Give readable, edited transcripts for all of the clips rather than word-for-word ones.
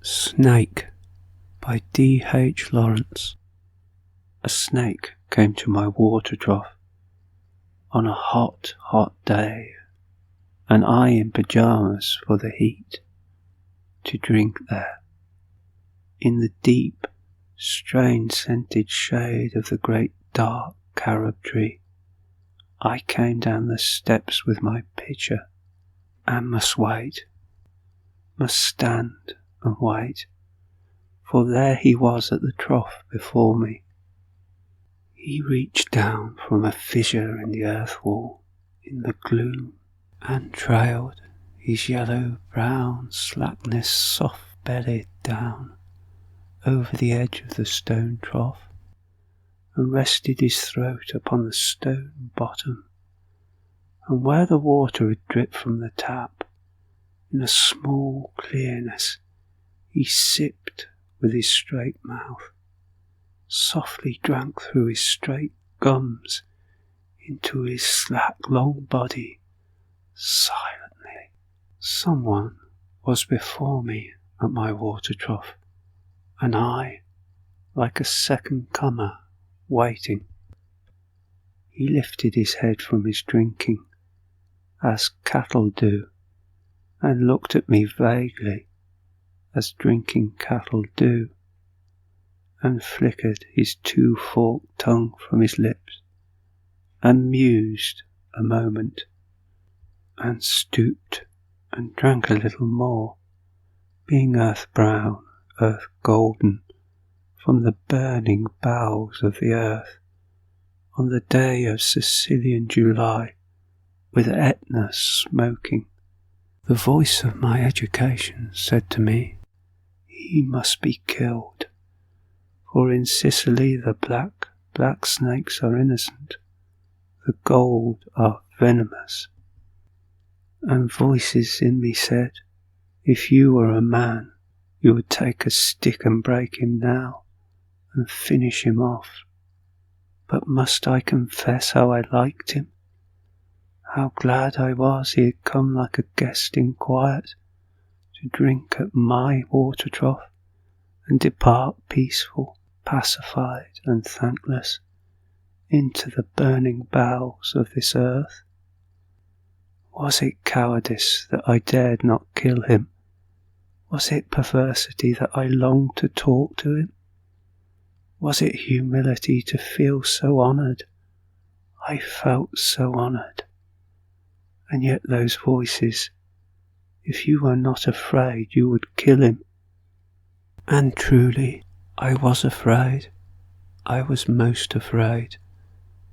Snake by D. H. Lawrence. A snake came to my water trough on a hot, hot day, and I in pyjamas for the heat, to drink there. In the deep, strange scented shade of the great dark carob tree, I came down the steps with my pitcher, and must wait, must stand and wait, for there he was at the trough before me. He reached down from a fissure in the earth wall in the gloom, and trailed his yellow-brown slackness soft-bellied down over the edge of the stone trough, and rested his throat upon the stone bottom, and where the water had dripped from the tap, in a small clearness, he sipped with his straight mouth, softly drank through his straight gums into his slack long body, silently. Someone was before me at my water trough, and I, like a second comer, waiting. He lifted his head from his drinking, as cattle do, and looked at me vaguely, as drinking cattle do, and flickered his two-forked tongue from his lips, and mused a moment, and stooped and drank a little more, being earth-brown, earth-golden, from the burning bowels of the earth, on the day of Sicilian July, with Etna smoking. The voice of my education said to me, he must be killed, for in Sicily the black snakes are innocent, the gold are venomous. And voices in me said, if you were a man, you would take a stick and break him now, and finish him off. But must I confess how I liked him? How glad I was he had come like a guest in quiet, to drink at my water trough, and depart peaceful, pacified and thankless, into the burning bowels of this earth. Was it cowardice that I dared not kill him? Was it perversity that I longed to talk to him? Was it humility to feel so honoured? I felt so honoured. And yet those voices, if you were not afraid, you would kill him. And truly, I was afraid. I was most afraid,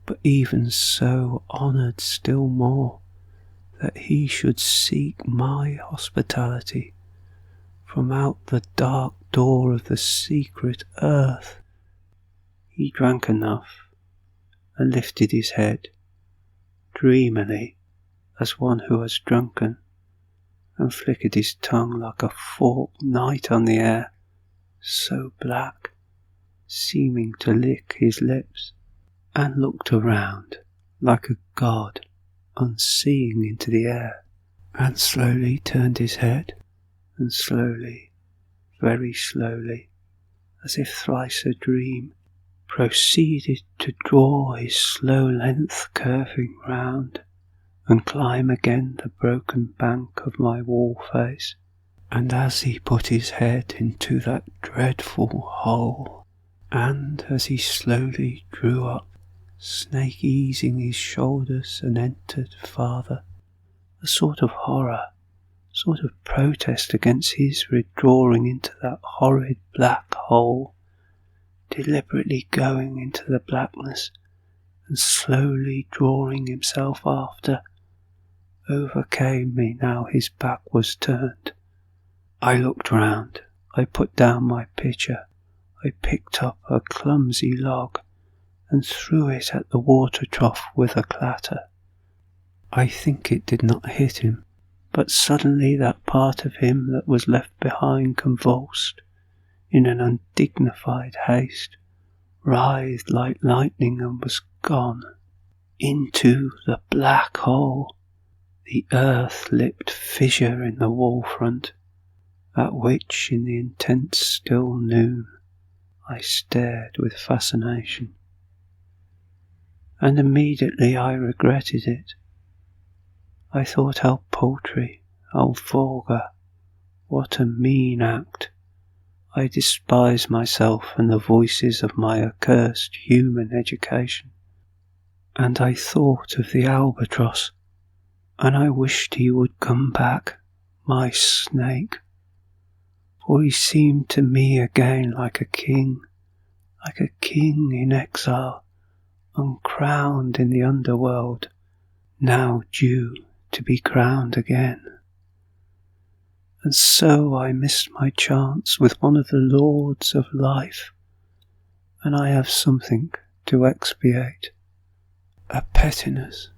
but even so honoured still more, that he should seek my hospitality from out the dark door of the secret earth. He drank enough, and lifted his head, dreamily, as one who has drunken, and flickered his tongue like a forked knight on the air, so black, seeming to lick his lips, and looked around like a god, unseeing into the air, and slowly turned his head, and slowly, very slowly, as if thrice a dream, proceeded to draw his slow length curving round, and climb again the broken bank of my wall face. And as he put his head into that dreadful hole, and as he slowly drew up, snake easing his shoulders and entered farther, a sort of horror, sort of protest against his withdrawing into that horrid black hole, deliberately going into the blackness and slowly drawing himself after, overcame me now his back was turned. I looked round, I put down my pitcher, I picked up a clumsy log, and threw it at the water trough with a clatter. I think it did not hit him, but suddenly that part of him that was left behind convulsed, in an undignified haste, writhed like lightning and was gone into the black hole, the earth-lipped fissure in the wall front, at which in the intense still noon I stared with fascination. And immediately I regretted it. I thought how paltry, how vulgar, what a mean act. I despised myself and the voices of my accursed human education. And I thought of the albatross, and I wished he would come back, my snake, for he seemed to me again like a king in exile, uncrowned in the underworld, now due to be crowned again. And so I missed my chance with one of the lords of life, and I have something to expiate, a pettiness